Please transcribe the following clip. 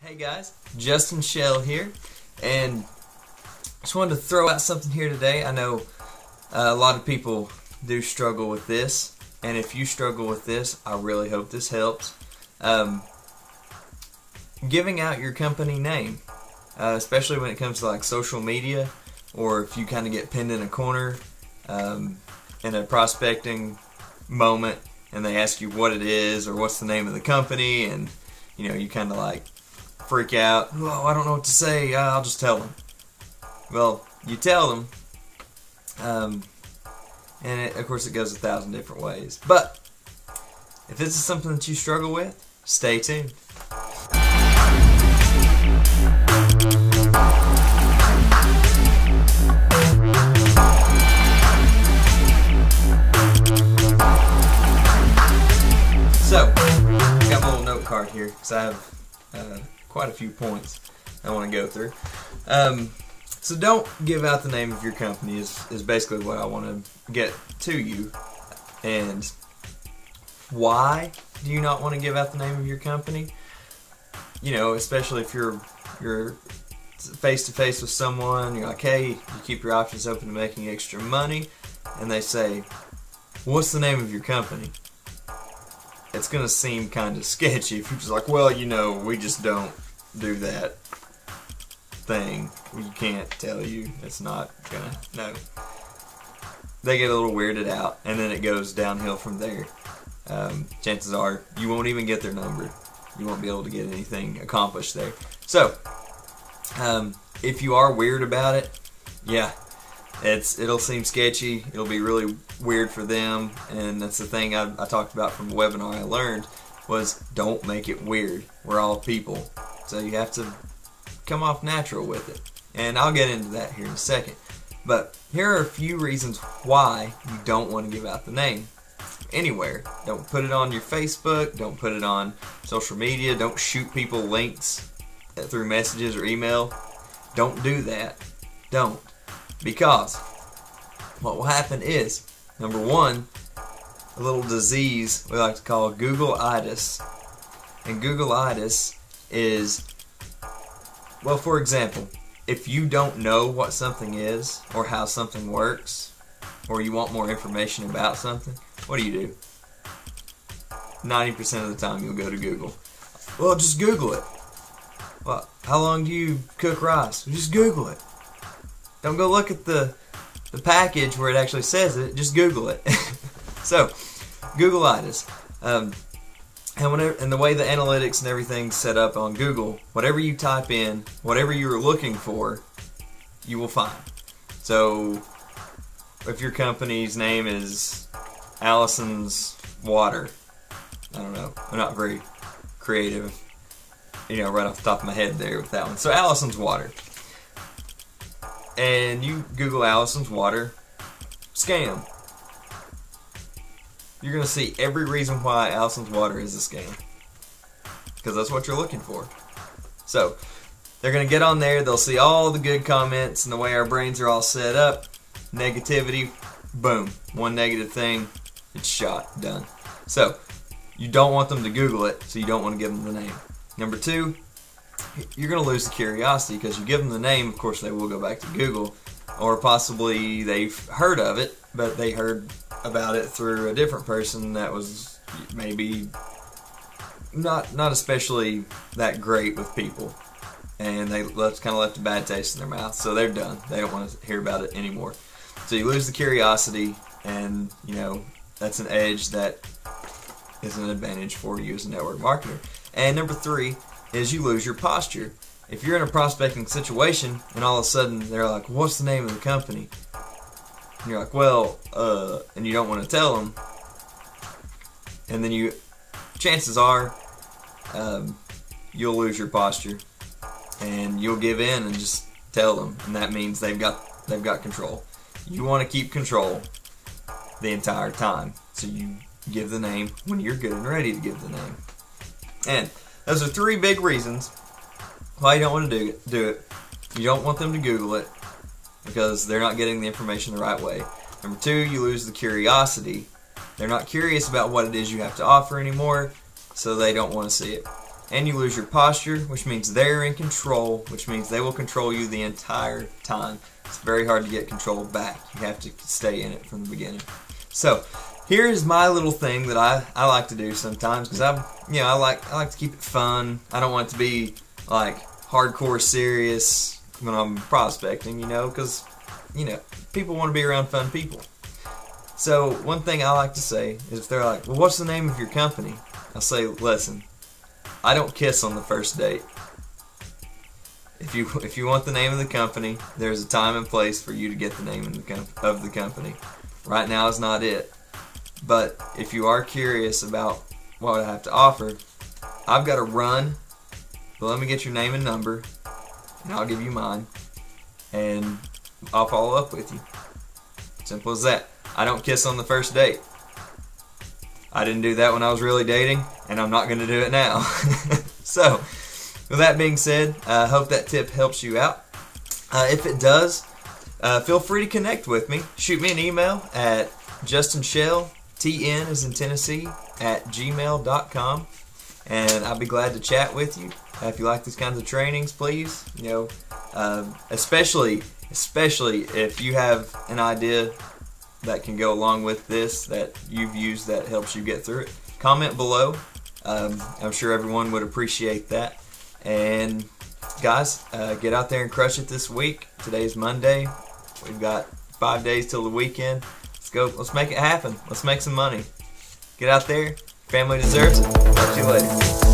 Hey guys, Justin Shell here, and just wanted to throw out something here today. I know a lot of people do struggle with this, and if you struggle with this, I really hope this helps. Giving out your company name, especially when it comes to like social media, or if you kind of get pinned in a corner in a prospecting moment, and they ask you what it is or what's the name of the company, and you know, you kind of like freak out. Oh, I don't know what to say. I'll just tell them. Well, you tell them, and of course it goes 1,000 different ways. But if this is something that you struggle with, stay tuned. So, I got my little note card here because I have quite a few points I want to go through. So don't give out the name of your company is basically what I want to get to you. And why do you not want to give out the name of your company? You know, especially if you're face to face with someone, you're like, hey, you keep your options open to making extra money, and they say, what's the name of your company? It's going to seem kind of sketchy if you're just like, well, you know, we just don't do that thing. We can't tell you. It's not going to, no. They get a little weirded out, and then it goes downhill from there. Chances are you won't even get their number. You won't be able to get anything accomplished there. So, if you are weird about it, yeah, it'll seem sketchy. It'll be really weird for them, and that's the thing I talked about from a webinar I learned was don't make it weird. We're all people, so you have to come off natural with it, and I'll get into that here in a second. But here are a few reasons why you don't want to give out the name anywhere. Don't put it on your Facebook, don't put it on social media, don't shoot people links through messages or email. Don't do that. Don't. Because what will happen is, number one, a little disease we like to call Google-itis. And Google-itis is, well, for example, if you don't know what something is or how something works, or you want more information about something, what do? 90% of the time you'll go to Google. Well, just Google it. Well, how long do you cook rice? Just Google it. Don't go look at the package where it actually says it. Just Google it. So, Google-itis. And the way the analytics and everything's set up on Google, whatever you type in, whatever you're looking for, you will find. So, if your company's name is Allison's Water, I don't know, I'm not very creative, you know, right off the top of my head there with that one. So, Allison's Water. And you Google Allison's Water, scam. You're going to see every reason why Allison's Water is a scam. Because that's what you're looking for. So, they're going to get on there, they'll see all the good comments and the way our brains are all set up. Negativity, boom. One negative thing, it's shot, done. So, you don't want them to Google it, so you don't want to give them the name. Number two, you're going to lose the curiosity because you give them the name, of course they will go back to Google, or possibly they've heard of it, but they heard about it through a different person that was maybe not especially that great with people, and they kind of left a bad taste in their mouth, so they're done. They don't want to hear about it anymore. So you lose the curiosity, and you know that's an edge that is an advantage for you as a network marketer. And number three is you lose your posture. If you're in a prospecting situation and all of a sudden they're like, what's the name of the company? And you're like, well, and you don't want to tell them, and then chances are you'll lose your posture and you'll give in and just tell them, and that means they've got control. You want to keep control the entire time, so you give the name when you're good and ready to give the name. And those are three big reasons why you don't want to do it. You don't want them to Google it because they're not getting the information the right way. Number two, you lose the curiosity. They're not curious about what it is you have to offer anymore, so they don't want to see it. and you lose your posture, which means they're in control, which means they will control you the entire time. It's very hard to get control back. You have to stay in it from the beginning. So here's my little thing that I like to do sometimes, because I like to keep it fun. I don't want it to be like hardcore serious when I'm prospecting, because people want to be around fun people. So one thing I like to say is, if they're like, well, what's the name of your company? I'll say, listen, I don't kiss on the first date. If you want the name of the company, there's a time and place for you to get the name of the company. Right now is not it. But if you are curious about what I have to offer, I've got to run, but let me get your name and number, and I'll give you mine, and I'll follow up with you. Simple as that. I don't kiss on the first date. I didn't do that when I was really dating, and I'm not going to do it now. So, with that being said, I hope that tip helps you out. If it does, feel free to connect with me. Shoot me an email at justinshell, TN as in Tennessee, @gmail.com, and I'll be glad to chat with you. If you like these kinds of trainings, please, especially if you have an idea that can go along with this that you've used that helps you get through it, comment below. I'm sure everyone would appreciate that. And guys, get out there and crush it this week. Today's Monday. We've got 5 days till the weekend. Let's go. Let's make it happen. Let's make some money. Get out there. Family deserves it. Talk to you later.